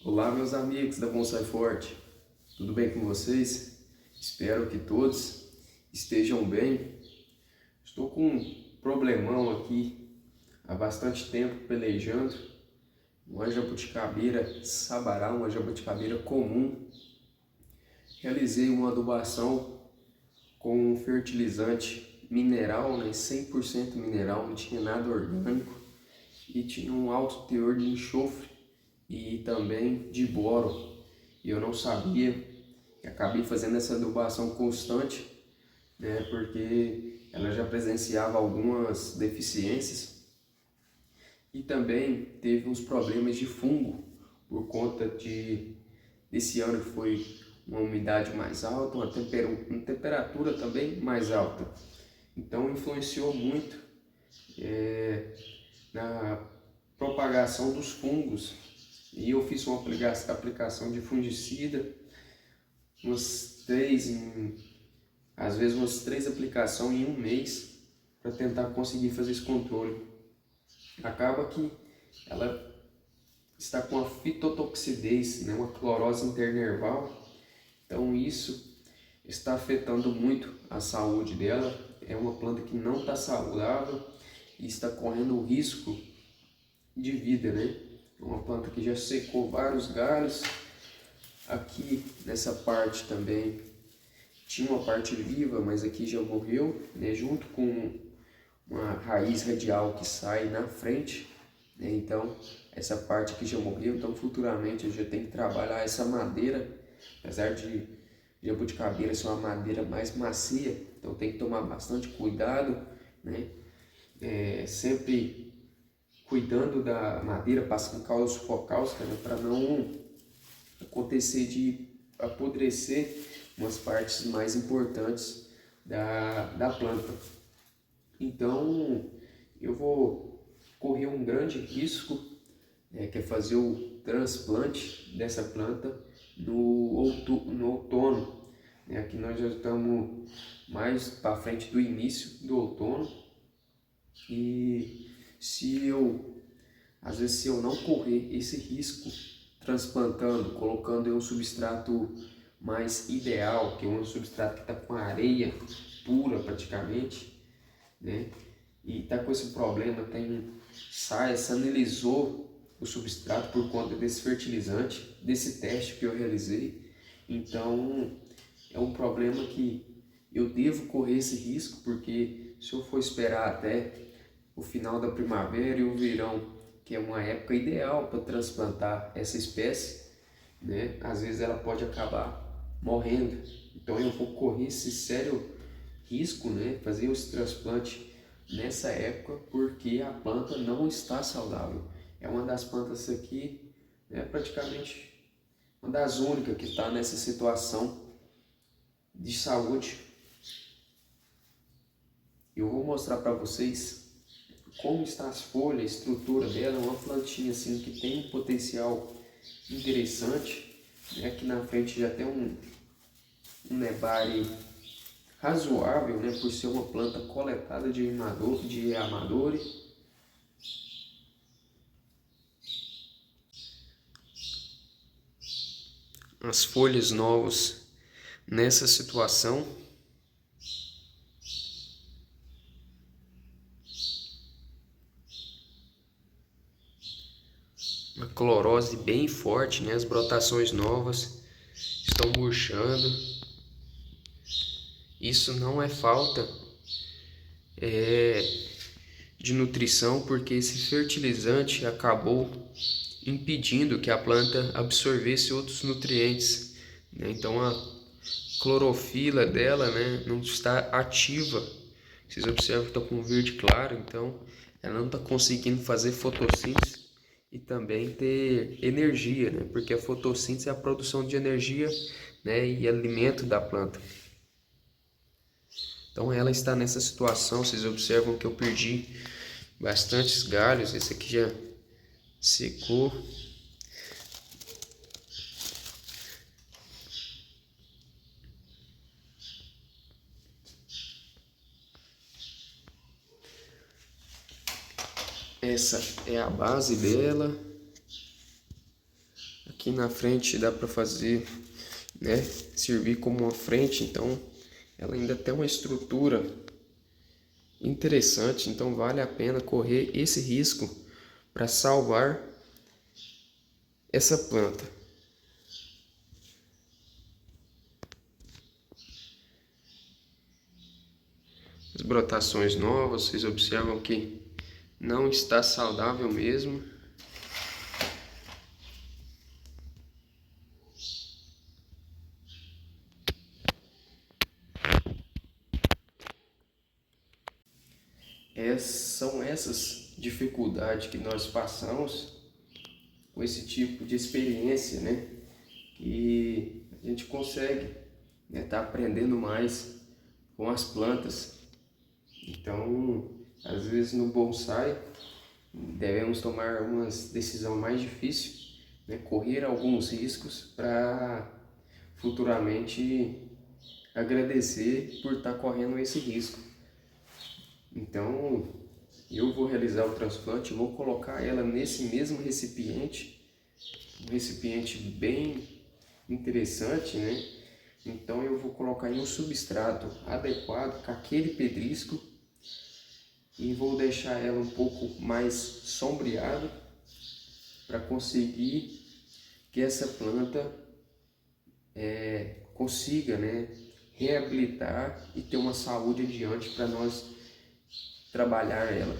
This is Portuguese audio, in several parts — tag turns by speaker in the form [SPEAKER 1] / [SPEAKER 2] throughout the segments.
[SPEAKER 1] Olá, meus amigos da Bonsai Forte, tudo bem com vocês? Espero que todos estejam bem. Estou com um problemão aqui há bastante tempo pelejando. Uma jabuticabeira sabará, uma jabuticabeira comum. Realizei uma adubação com um fertilizante mineral, 100% mineral, não tinha nada orgânico e tinha um alto teor de enxofre e também de boro. E eu não sabia, e acabei fazendo essa adubação constante, porque ela já presenciava algumas deficiências e também teve uns problemas de fungo por conta de esse ano foi uma umidade mais alta, uma temperatura também mais alta. Então influenciou muito na propagação dos fungos. E eu fiz uma aplicação de fungicida, às vezes umas 3 aplicações em um mês, para tentar conseguir fazer esse controle. Acaba que ela está com a fitotoxidez, uma clorose internerval, então isso está afetando muito a saúde dela. É uma planta que não está saudável e está correndo o risco de vida, É uma planta que já secou vários galhos. Aqui nessa parte também tinha uma parte viva, mas aqui já morreu, junto com uma raiz radial que sai na frente, Então essa parte aqui já morreu. Então futuramente eu já tenho que trabalhar essa madeira, apesar de jabuticabeira ser uma madeira mais macia, então tem que tomar bastante cuidado, sempre cuidando da madeira, passando calda sulfocáustica, para não acontecer de apodrecer umas partes mais importantes da planta. Então eu vou correr um grande risco, que é fazer o transplante dessa planta no outono. Aqui nós já estamos mais para frente do início do outono e às vezes se eu não correr esse risco transplantando, colocando em um substrato mais ideal, que é um substrato que está com areia pura praticamente, e está com esse problema, sanilizou o substrato por conta desse fertilizante, desse teste que eu realizei. Então é um problema que eu devo correr esse risco, porque se eu for esperar até o final da primavera e o verão, que é uma época ideal para transplantar essa espécie, às vezes ela pode acabar morrendo. Então eu vou correr esse sério risco, fazer esse transplante nessa época, porque a planta não está saudável. É uma das plantas aqui, praticamente uma das únicas que está nessa situação de saúde. Eu vou mostrar para vocês como está as folhas, a estrutura dela. É uma plantinha assim que tem um potencial interessante, aqui na frente já tem um nebare razoável, por ser uma planta coletada de amadores. As folhas novas nessa situação. Uma clorose bem forte, As brotações novas estão murchando. Isso não é falta de nutrição, porque esse fertilizante acabou impedindo que a planta absorvesse outros nutrientes, Então a clorofila dela, não está ativa. Vocês observam que está com verde claro, então ela não está conseguindo fazer fotossíntese e também ter energia, porque a fotossíntese é a produção de energia, e alimento da planta. Então ela está nessa situação. Vocês observam que eu perdi bastantes galhos. Esse aqui já secou. Essa é a base dela. Aqui na frente dá para fazer, né, servir como uma frente, então ela ainda tem uma estrutura interessante, então vale a pena correr esse risco para salvar essa planta. As brotações novas, vocês observam que não está saudável mesmo. São essas dificuldades que nós passamos com esse tipo de experiência, né? Que a gente consegue, né, tá aprendendo mais com as plantas. Então, às vezes no bonsai devemos tomar uma decisão mais difícil, né? Correr alguns riscos para futuramente agradecer por estar correndo esse risco. Então, eu vou realizar o transplante, vou colocar ela nesse mesmo recipiente, um recipiente bem interessante, né? Então eu vou colocar em um substrato adequado com aquele pedrisco e vou deixar ela um pouco mais sombreada para conseguir que essa planta consiga, né, reabilitar e ter uma saúde adiante para nós trabalhar ela.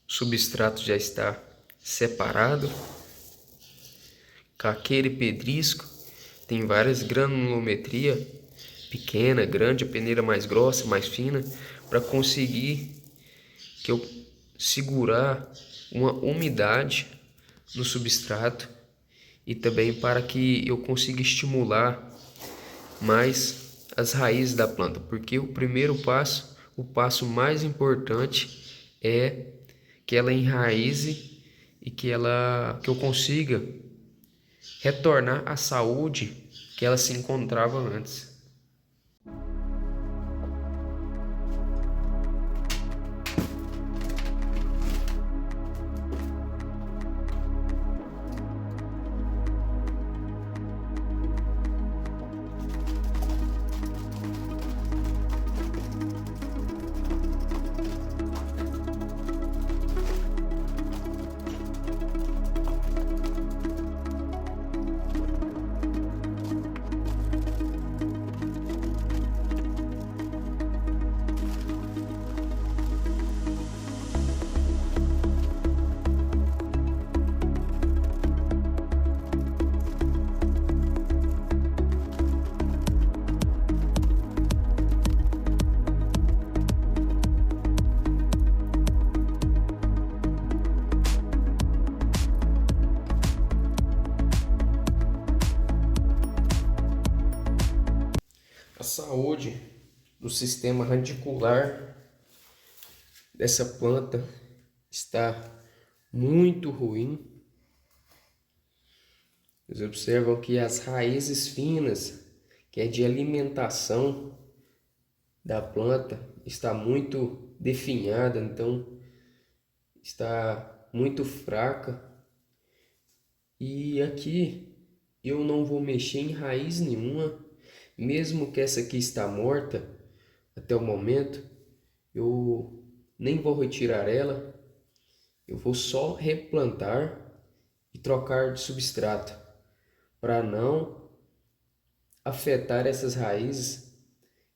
[SPEAKER 1] O substrato já está separado com aquele pedrisco, tem várias granulometria, pequena, grande, a peneira mais grossa, mais fina, para conseguir que eu segurar uma umidade no substrato e também para que eu consiga estimular mais as raízes da planta, porque o primeiro passo, o passo mais importante é que ela enraize e que eu consiga retornar à saúde que ela se encontrava antes. A saúde do sistema radicular dessa planta está muito ruim. Vocês observam que as raízes finas, que é de alimentação da planta, está muito definhada, então está muito fraca. E aqui eu não vou mexer em raiz nenhuma, mesmo que essa aqui está morta até o momento, eu nem vou retirar ela, eu vou só replantar e trocar de substrato para não afetar essas raízes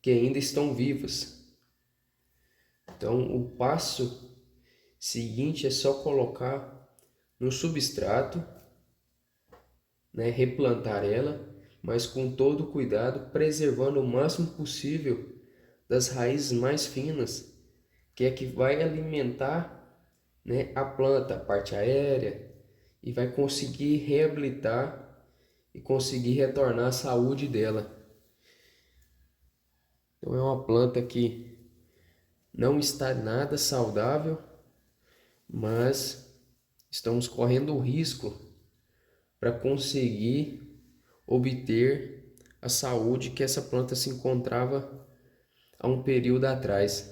[SPEAKER 1] que ainda estão vivas. Então o passo seguinte é só colocar no substrato, né, replantar ela, mas com todo cuidado, preservando o máximo possível das raízes mais finas, que é que vai alimentar, né, a planta, a parte aérea, e vai conseguir reabilitar e conseguir retornar à saúde dela. Então é uma planta que não está nada saudável, mas estamos correndo o risco para conseguir obter a saúde que essa planta se encontrava há um período atrás.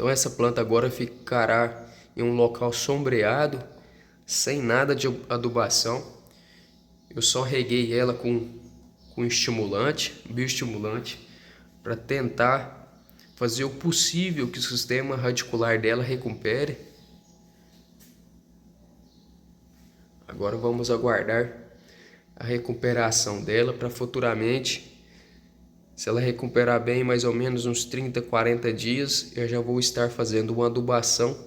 [SPEAKER 1] Então essa planta agora ficará em um local sombreado, sem nada de adubação. Eu só reguei ela com estimulante, bioestimulante, para tentar fazer o possível que o sistema radicular dela recupere. Agora vamos aguardar a recuperação dela para futuramente, se ela recuperar bem, mais ou menos uns 30, 40 dias, eu já vou estar fazendo uma adubação,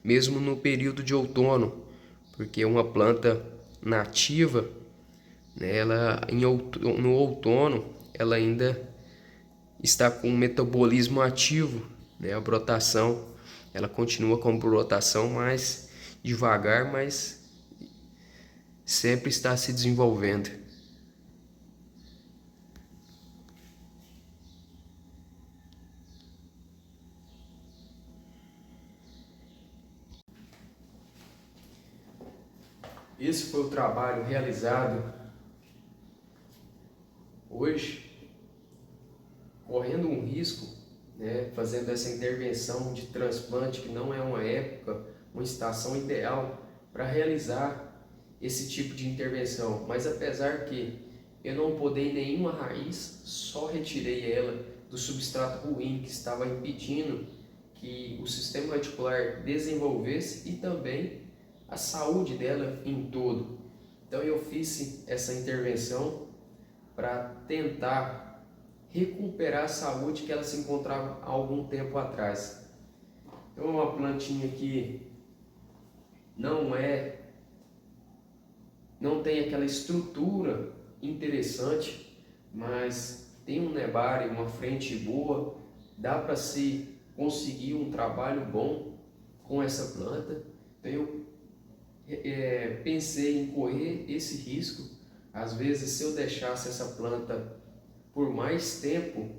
[SPEAKER 1] mesmo no período de outono, porque é uma planta nativa, né, no outono ela ainda está com um metabolismo ativo, né, a brotação, ela continua com brotação mais devagar, mas sempre está se desenvolvendo. Esse foi o trabalho realizado hoje, correndo um risco, né, fazendo essa intervenção de transplante, que não é uma época, uma estação ideal para realizar esse tipo de intervenção. Mas apesar que eu não podei nenhuma raiz, só retirei ela do substrato ruim que estava impedindo que o sistema radicular desenvolvesse e também a saúde dela em todo. Então eu fiz essa intervenção para tentar recuperar a saúde que ela se encontrava há algum tempo atrás. Então é uma plantinha que não tem aquela estrutura interessante, mas tem um nebário, uma frente boa, dá para se conseguir um trabalho bom com essa planta. Então eu pensei em correr esse risco. Às vezes, se eu deixasse essa planta por mais tempo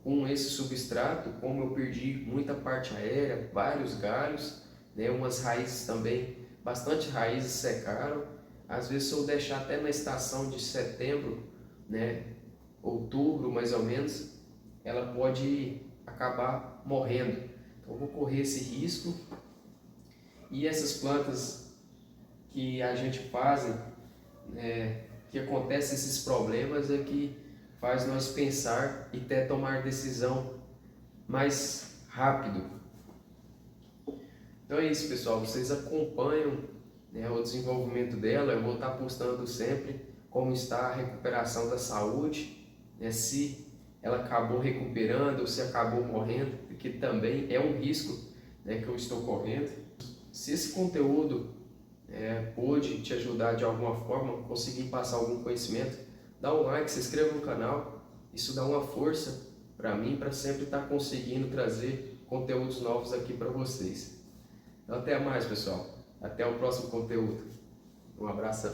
[SPEAKER 1] com esse substrato, como eu perdi muita parte aérea, vários galhos, né, umas raízes também, bastante raízes secaram. Às vezes, se eu deixar até na estação de setembro, né, outubro mais ou menos, ela pode acabar morrendo. Então eu vou correr esse risco. E essas plantas que a gente faz, que acontecem esses problemas, é que faz nós pensar e até tomar decisão mais rápido. Então é isso, pessoal, vocês acompanham, né, o desenvolvimento dela. Eu vou estar postando sempre como está a recuperação da saúde, né, se ela acabou recuperando ou se acabou morrendo, porque também é um risco, né, que eu estou correndo. Se esse conteúdo pôde te ajudar de alguma forma, conseguir passar algum conhecimento, dá um like, se inscreva no canal. Isso dá uma força para mim, para sempre estar conseguindo trazer conteúdos novos aqui para vocês. Então, até mais, pessoal. Até o próximo conteúdo. Um abraço.